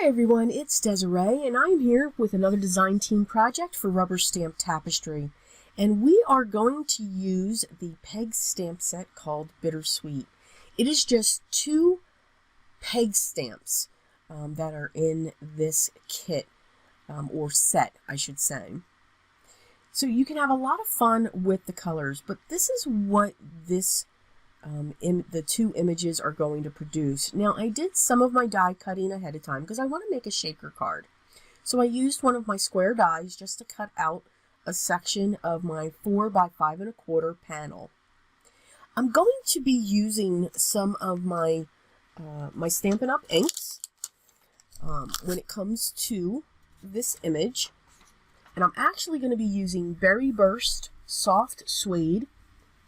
Hi everyone, it's Desiree and I'm here with another design team project for Rubber Stamp Tapestry. And we are going to use the peg stamp set called Bittersweet. It is just 2 peg stamps that are in this kit, or set, I should say. So you can have a lot of fun with the colors, but this is what this the 2 images are going to produce. Now, I did some of my die cutting ahead of time because I want to make a shaker card. So I used one of my square dies just to cut out a section of my 4 by 5 1/4 panel. I'm going to be using some of my my Stampin' Up! Inks when it comes to this image. And I'm actually going to be using Berry Burst, Soft Suede,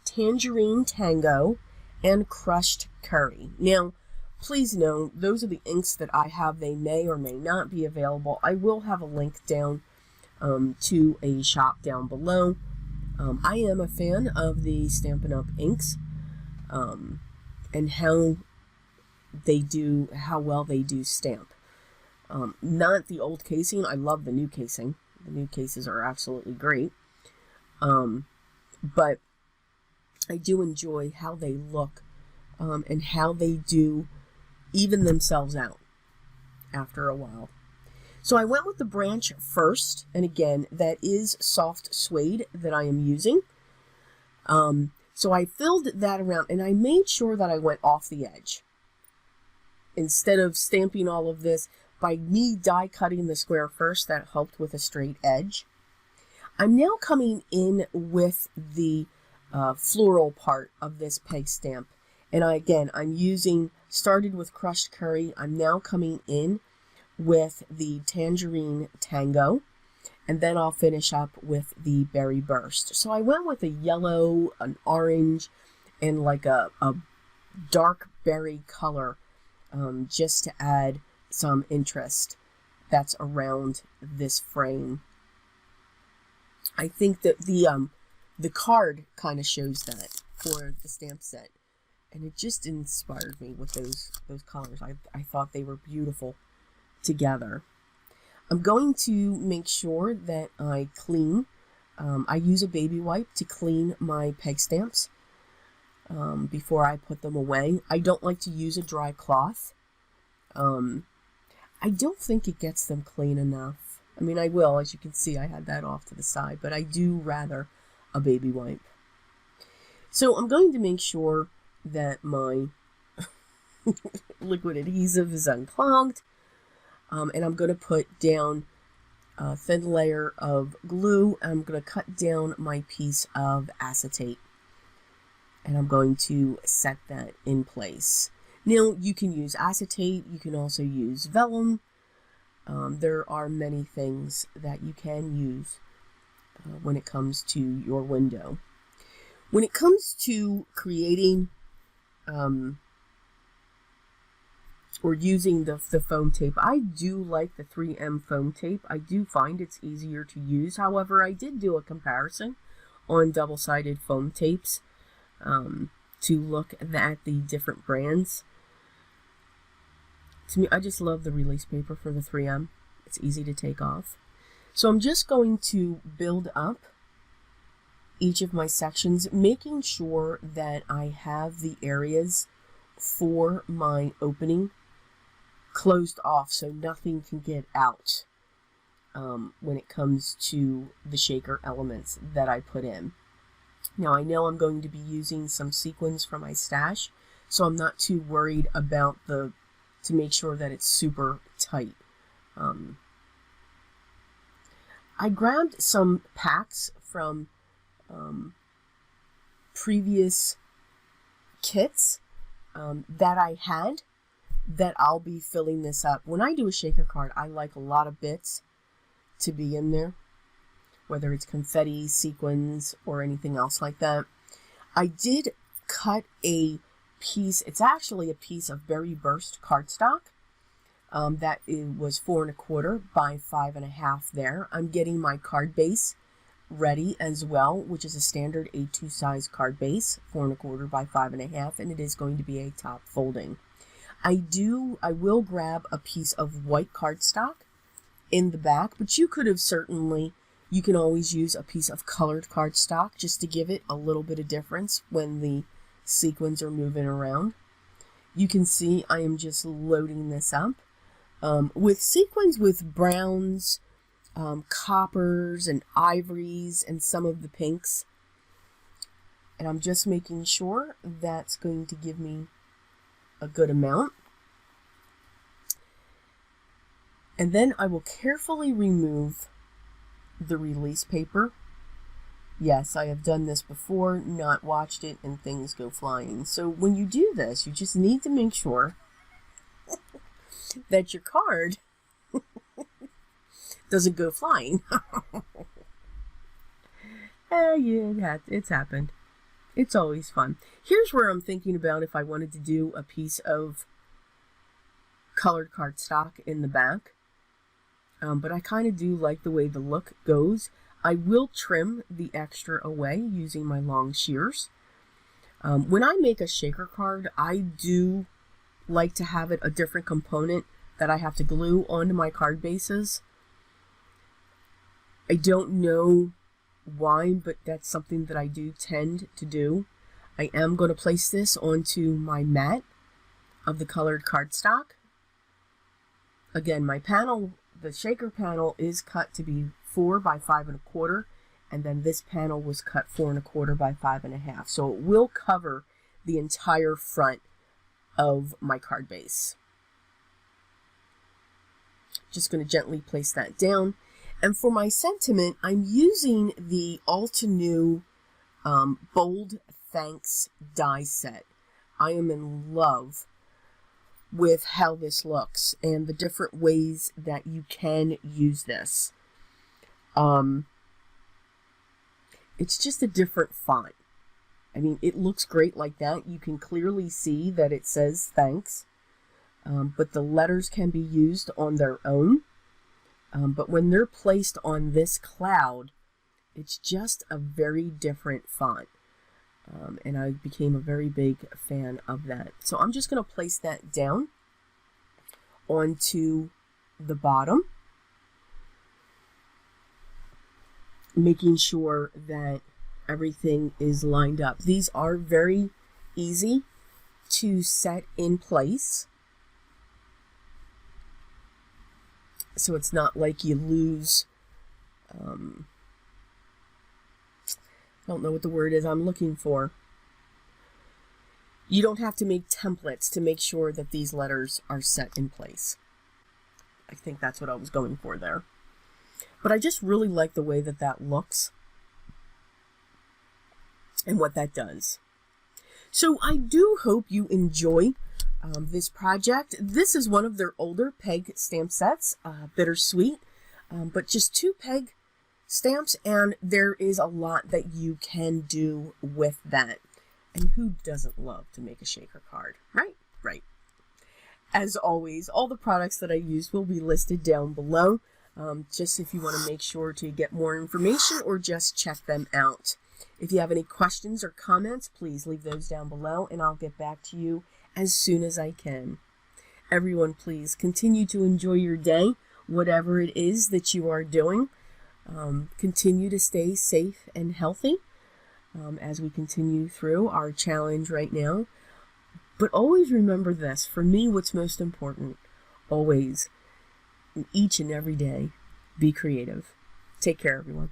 Tangerine Tango, and Crushed Curry. Now, please know, those are the inks that I have. They may or may not be available. I will have a link down to a shop down below. I am a fan of the Stampin' Up! Inks and how well they do stamp. Not the old casing. I love the new casing. The new cases are absolutely great. But I do enjoy how they look and how they do even themselves out after a while. So I went with the branch first, and again, that is soft suede that I am using. So I filled that around, and I made sure that I went off the edge. Instead of stamping all of this, by me die cutting the square first, that helped with a straight edge. I'm now coming in with the floral part of this peg stamp, and I'm started with Crushed Curry. I'm now coming in with the Tangerine Tango, and then I'll finish up with the Berry Burst. So I went with a yellow, an orange, and like a dark berry color, just to add some interest that's around this frame. I think that the card kind of shows that for the stamp set, and it just inspired me with those colors. I thought they were beautiful together. I'm going to make sure that I clean. I use a baby wipe to clean my peg stamps before I put them away. I don't like to use a dry cloth. I don't think it gets them clean enough. I mean, I will, as you can see, I had that off to the side, but I do rather a baby wipe. So I'm going to make sure that my liquid adhesive is unclogged, and I'm going to put down a thin layer of glue. I'm going to cut down my piece of acetate, and I'm going to set that in place. Now, you can use acetate, you can also use vellum. There are many things that you can use when it comes to your window. When it comes to creating or using the foam tape, I do like the 3M foam tape. I do find it's easier to use. However, I did do a comparison on double-sided foam tapes to look at the different brands. To me, I just love the release paper for the 3M. It's easy to take off. So I'm just going to build up each of my sections, making sure that I have the areas for my opening closed off so nothing can get out when it comes to the shaker elements that I put in. Now, I know I'm going to be using some sequins from my stash, so I'm not too worried about to make sure that it's super tight. I grabbed some packs from previous kits that I had that I'll be filling this up. When I do a shaker card, I like a lot of bits to be in there, whether it's confetti, sequins, or anything else like that. I did cut a piece. It's actually a piece of Berry Burst cardstock that it was 4 1/4 by 5 1/2 there. I'm getting my card base ready as well, which is a standard A2 size card base, 4 1/4 by 5 1/2, and it is going to be a top folding. I will grab a piece of white cardstock in the back, but you could have certainly, you can always use a piece of colored cardstock just to give it a little bit of difference when the sequins are moving around. You can see I am just loading this up with sequins with browns, coppers and ivories and some of the pinks. And I'm just making sure that's going to give me a good amount. And then I will carefully remove the release paper. Yes, I have done this before, not watched it, and things go flying. So when you do this, you just need to make sure that your card doesn't go flying. Yeah, it's happened. It's always fun. Here's where I'm thinking about if I wanted to do a piece of colored cardstock in the back. But I kind of do like the way the look goes. I will trim the extra away using my long shears. When I make a shaker card, I do like to have it a different component that I have to glue onto my card bases. I don't know why, but that's something that I do tend to do. I am going to place this onto my mat of the colored cardstock. Again, my panel, the shaker panel, is cut to be 4 by 5 1/4, and then this panel was cut 4 1/4 by 5 1/2. So it will cover the entire front of my card base. Just going to gently place that down. And for my sentiment, I'm using the Altenew Bold Thanks die set. I am in love with how this looks and the different ways that you can use this. It's just a different font. I mean, it looks great like that. You can clearly see that it says thanks, but the letters can be used on their own. But when they're placed on this cloud, it's just a very different font. And I became a very big fan of that. So I'm just going to place that down onto the bottom, making sure that everything is lined up. These are very easy to set in place, so it's not like you lose, I don't know what the word is I'm looking for. You don't have to make templates to make sure that these letters are set in place. I think that's what I was going for there. But I just really like the way that that looks and what that does. So I do hope you enjoy this project. This is one of their older peg stamp sets, Bittersweet, but just 2 peg stamps, and there is a lot that you can do with that. And who doesn't love to make a shaker card, right? Right. As always, all the products that I used will be listed down below, just if you want to make sure to get more information or just check them out. If you have any questions or comments, please leave those down below, and I'll get back to you as soon as I can. Everyone, please continue to enjoy your day, whatever it is that you are doing. Continue to stay safe and healthy as we continue through our challenge right now. But always remember this, for me, what's most important, always, each and every day, be creative. Take care, everyone.